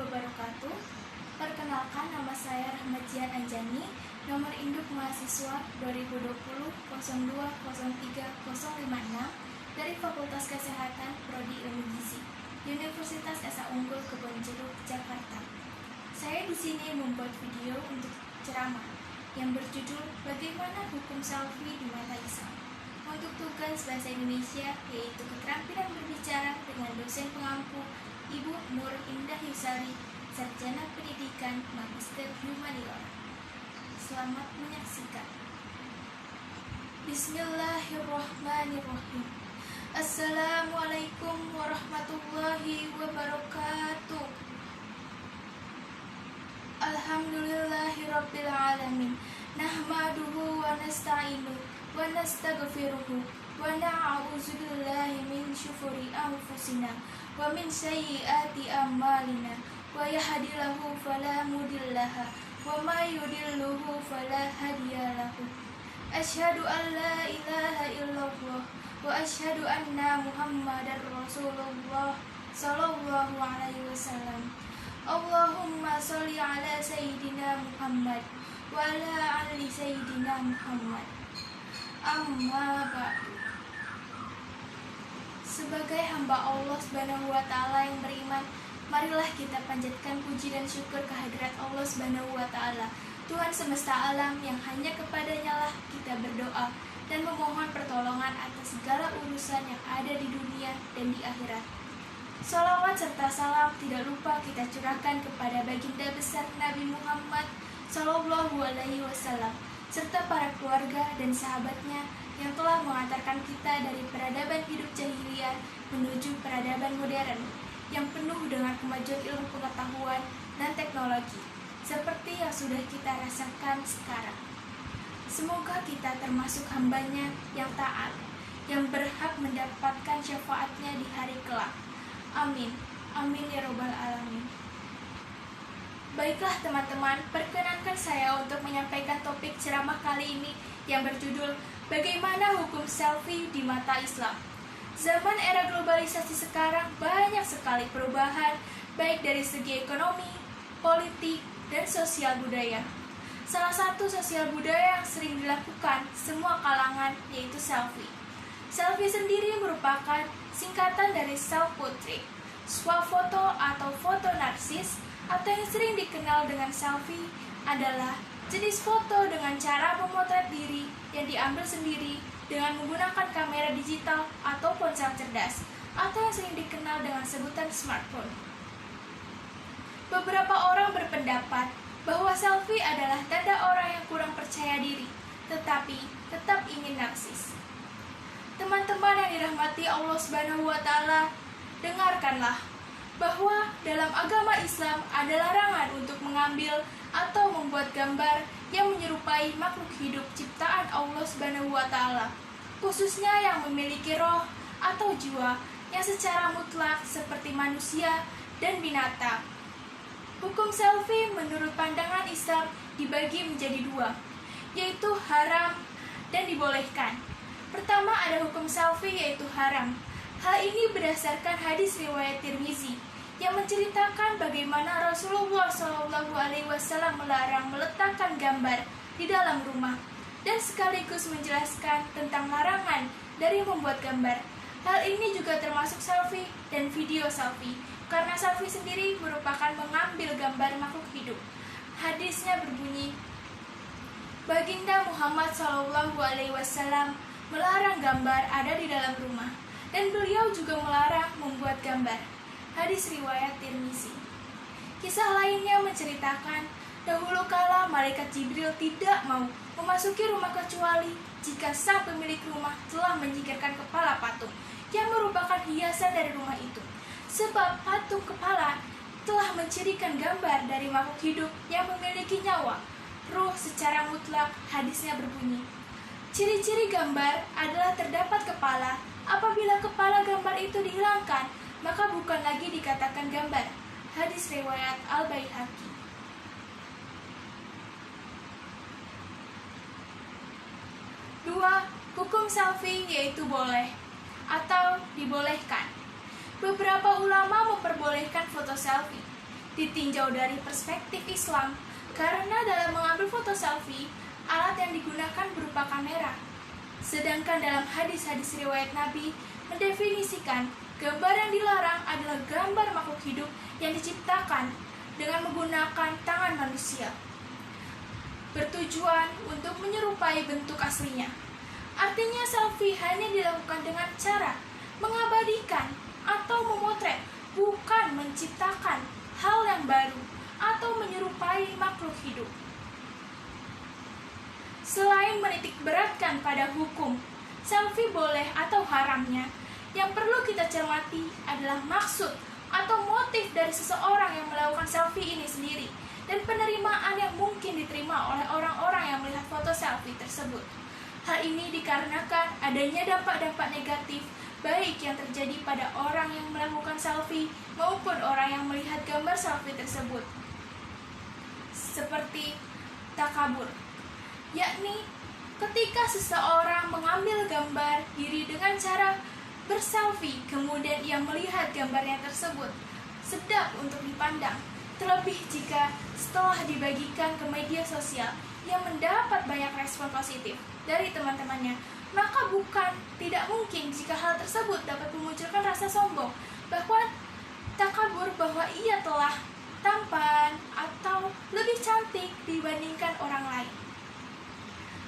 wabarakatuh. Perkenalkan, nama saya Rahmadian Anjani, nomor induk mahasiswa 2020-0203-056 dari Fakultas Kesehatan Prodi Ilmu Gizi, Universitas Esa Unggul Kebonjeruk, Jakarta. Saya di sini membuat video untuk ceramah yang berjudul Bagaimana Hukum Selfie di Mata Islam. Untuk tugas bahasa Indonesia yaitu keterampilan berbicara dengan dosen pengampu Ibu Nur Indah Yusari, Sarjana Pendidikan Magister Humaniora. Selamat menyaksikan. Bismillahirrahmanirrahim. Assalamualaikum warahmatullahi wabarakatuh. Alhamdulillahirabbil alamin. Nahmaduhu wa nasta'inuhu wa nastaghfiruhu wa na'udzu billahi min syururi anfusina wa min sayyiati a'malina wa yahdihillahu fala mudhillaha wa may yudhlilhu fala hadiyalahu. Asyhadu an la ilaha illallah wa asyhadu anna Muhammadar Rasulullah sallallahu alaihi wasallam. Allahumma sholli ala sayyidina Muhammad wa ala ali sayyidina Muhammad. Amma ba'du. Sebagai hamba Allah Subhanahu wa taala yang beriman, marilah kita panjatkan puji dan syukur kehadirat Allah Subhanahu wa taala, Tuhan semesta alam yang hanya kepadanya lah kita berdoa dan memohon pertolongan atas segala urusan yang ada di dunia dan di akhirat. Salawat serta salam tidak lupa kita curahkan kepada baginda besar Nabi Muhammad Sallallahu Alaihi Wasallam serta para keluarga dan sahabatnya yang telah mengantarkan kita dari peradaban hidup jahiliyah menuju peradaban modern yang penuh dengan kemajuan ilmu pengetahuan dan teknologi seperti yang sudah kita rasakan sekarang. Semoga kita termasuk hambanya yang taat, yang berhak mendapatkan syafaatnya di hari kelak. Amin. Amin ya robbal alamin. Baiklah teman-teman, perkenankan saya untuk menyampaikan topik ceramah kali ini yang berjudul Bagaimana Hukum Selfie di Mata Islam. Zaman era globalisasi sekarang banyak sekali perubahan, baik dari segi ekonomi, politik, dan sosial budaya. Salah satu sosial budaya yang sering dilakukan semua kalangan yaitu selfie. Selfie sendiri merupakan singkatan dari self-portrait, swafoto atau foto narsis, atau yang sering dikenal dengan selfie adalah jenis foto dengan cara memotret diri yang diambil sendiri dengan menggunakan kamera digital atau ponsel cerdas, atau yang sering dikenal dengan sebutan smartphone. Beberapa orang berpendapat bahwa selfie adalah tanda orang yang kurang percaya diri, tetapi tetap ingin narsis. Teman-teman yang dirahmati Allah Subhanahu wa taala, dengarkanlah bahwa dalam agama Islam ada larangan untuk mengambil atau membuat gambar yang menyerupai makhluk hidup ciptaan Allah Subhanahu wa taala, khususnya yang memiliki roh atau jiwa yang secara mutlak seperti manusia dan binatang. Hukum selfie menurut pandangan Islam dibagi menjadi dua, yaitu haram dan dibolehkan. Pertama ada hukum selfie yaitu haram. Hal ini berdasarkan hadis riwayat Tirmizi yang menceritakan bagaimana Rasulullah SAW melarang meletakkan gambar di dalam rumah dan sekaligus menjelaskan tentang larangan dari membuat gambar. Hal ini juga termasuk selfie dan video selfie karena selfie sendiri merupakan mengambil gambar makhluk hidup. Hadisnya berbunyi, Baginda Muhammad SAW melarang gambar ada di dalam rumah dan beliau juga melarang membuat gambar. Hadis riwayat Tirmizi. Kisah lainnya menceritakan dahulu kala malaikat Jibril tidak mau memasuki rumah kecuali jika sang pemilik rumah telah menyingkirkan kepala patung yang merupakan hiasan dari rumah itu, sebab patung kepala telah mencirikan gambar dari makhluk hidup yang memiliki nyawa, ruh secara mutlak. Hadisnya berbunyi, ciri-ciri gambar adalah terdapat kepala. Apabila kepala gambar itu dihilangkan, maka bukan lagi dikatakan gambar. Hadis riwayat Al-Baihaqi. 2. Hukum selfie yaitu boleh atau dibolehkan. Beberapa ulama memperbolehkan foto selfie. ditinjau dari perspektif Islam, karena dalam mengambil foto selfie, alat yang digunakan berupa kamera. Sedangkan dalam hadis-hadis riwayat Nabi mendefinisikan gambar yang dilarang adalah gambar makhluk hidup yang diciptakan dengan menggunakan tangan manusia, bertujuan untuk menyerupai bentuk aslinya. Artinya selfie hanya dilakukan dengan cara mengabadikan atau memotret, bukan menciptakan hal yang baru atau menyerupai makhluk hidup. Selain menitik beratkan pada hukum selfie boleh atau haramnya, yang perlu kita cermati adalah maksud atau motif dari seseorang yang melakukan selfie ini sendiri dan penerimaan yang mungkin diterima oleh orang-orang yang melihat foto selfie tersebut. Hal ini dikarenakan adanya dampak-dampak negatif baik yang terjadi pada orang yang melakukan selfie maupun orang yang melihat gambar selfie tersebut, seperti takabur, yakni ketika seseorang mengambil gambar diri dengan cara berselfie kemudian ia melihat gambarnya tersebut sedap untuk dipandang, terlebih jika setelah dibagikan ke media sosial ia mendapat banyak respon positif dari teman-temannya, maka bukan tidak mungkin jika hal tersebut dapat memunculkan rasa sombong bahwa takabur bahwa ia telah tampan atau lebih cantik dibandingkan orang lain.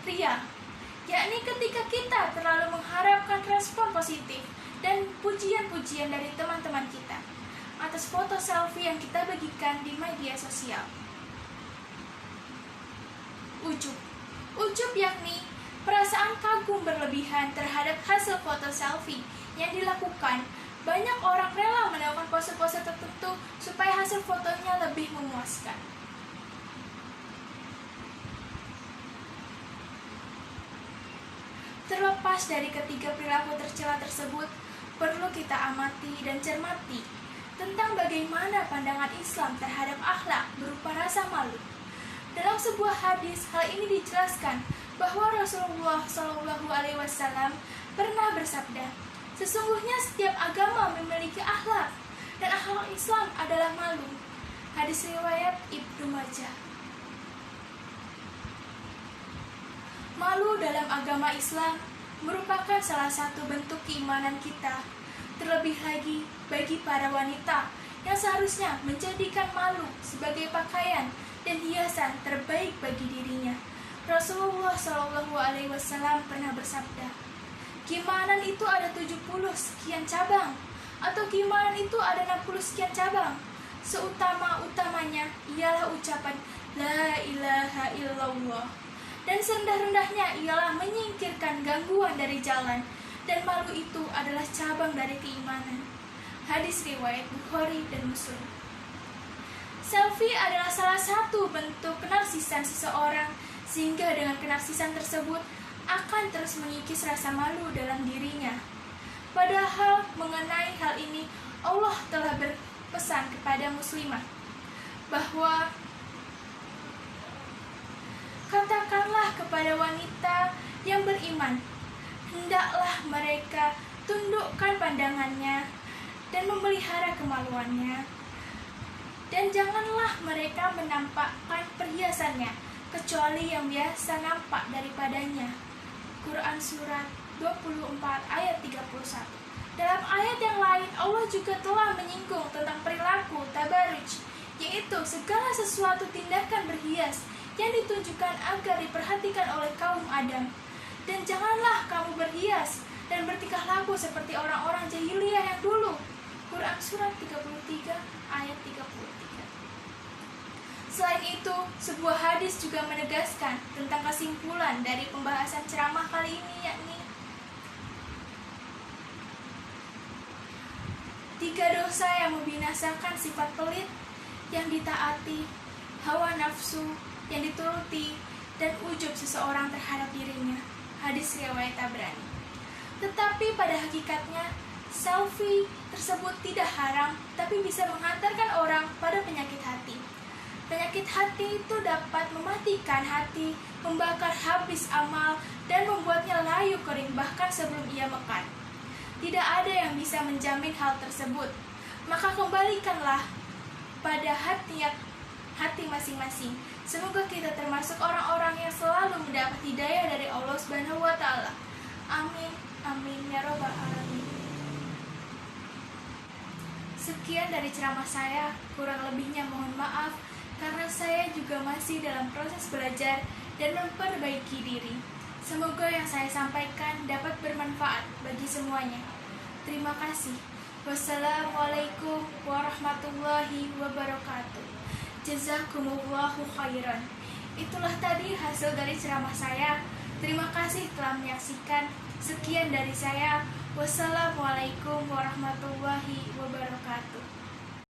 Ria, yakni ketika kita terlalu mengharapkan respon positif dan pujian-pujian dari teman-teman kita atas foto selfie yang kita bagikan di media sosial. Ujub yakni perasaan kagum berlebihan terhadap hasil foto selfie yang dilakukan. Banyak orang rela melakukan pose-pose tertentu supaya hasil fotonya lebih memuaskan. Terlepas dari ketiga perilaku tercela tersebut, perlu kita amati dan cermati tentang bagaimana pandangan Islam terhadap akhlak berupa rasa malu. Dalam sebuah hadis, hal ini dijelaskan bahwa Rasulullah SAW pernah bersabda, sesungguhnya setiap agama memiliki akhlak, dan akhlak Islam adalah malu. Hadis riwayat Ibnu Majah. Malu dalam agama Islam merupakan salah satu bentuk keimanan kita. Terlebih lagi bagi para wanita yang seharusnya menjadikan malu sebagai pakaian dan hiasan terbaik bagi dirinya. Rasulullah SAW pernah bersabda, keimanan itu ada 70 sekian cabang, atau keimanan itu ada 60 sekian cabang. Seutama-utamanya ialah ucapan La ilaha illallah, dan serendah-rendahnya ialah menyingkirkan gangguan dari jalan, dan malu itu adalah cabang dari keimanan. Hadis riwayat Bukhari dan Muslim. Selfie adalah salah satu bentuk kenarsisan seseorang, sehingga dengan kenarsisan tersebut akan terus mengikis rasa malu dalam dirinya. Padahal mengenai hal ini Allah telah berpesan kepada muslimah bahwa katakanlah kepada wanita yang beriman, hendaklah mereka tundukkan pandangannya dan memelihara kemaluannya, dan janganlah mereka menampakkan perhiasannya kecuali yang biasa nampak daripadanya. Quran Surat 24 ayat 31. Dalam ayat yang lain Allah juga telah menyinggung tentang perilaku tabaruj, yaitu segala sesuatu tindakan berhias yang ditunjukkan agar diperhatikan oleh kaum Adam. Dan janganlah kamu berhias dan bertingkah laku seperti orang-orang jahiliyah yang dulu. Quran Surat 33 ayat 33. Selain itu, sebuah hadis juga menegaskan tentang kesimpulan dari pembahasan ceramah kali ini, yakni 3 dosa yang membinasakan sifat pelit yang ditaati, hawa nafsu yang dituruti, dan ujub seseorang terhadap dirinya. Hadis riwayat Tabrani. Tetapi pada hakikatnya, selfie tersebut tidak haram, tapi bisa menghantarkan orang pada penyakit hati. Penyakit hati itu dapat mematikan hati, membakar habis amal, dan membuatnya layu kering bahkan sebelum ia mekar. Tidak ada yang bisa menjamin hal tersebut. Maka kembalikanlah pada hati masing-masing. Semoga kita termasuk orang-orang yang selalu mendapat hidayah dari Allah Subhanahu wa taala. Amin. Amin ya robbal alamin. Sekian dari ceramah saya, kurang lebihnya mohon maaf karena saya juga masih dalam proses belajar dan memperbaiki diri. Semoga yang saya sampaikan dapat bermanfaat bagi semuanya. Terima kasih. Wassalamualaikum warahmatullahi wabarakatuh. Jazakumullahu khairan. Itulah tadi hasil dari ceramah saya. Terima kasih telah menyaksikan. Sekian dari saya. Wassalamualaikum warahmatullahi wabarakatuh.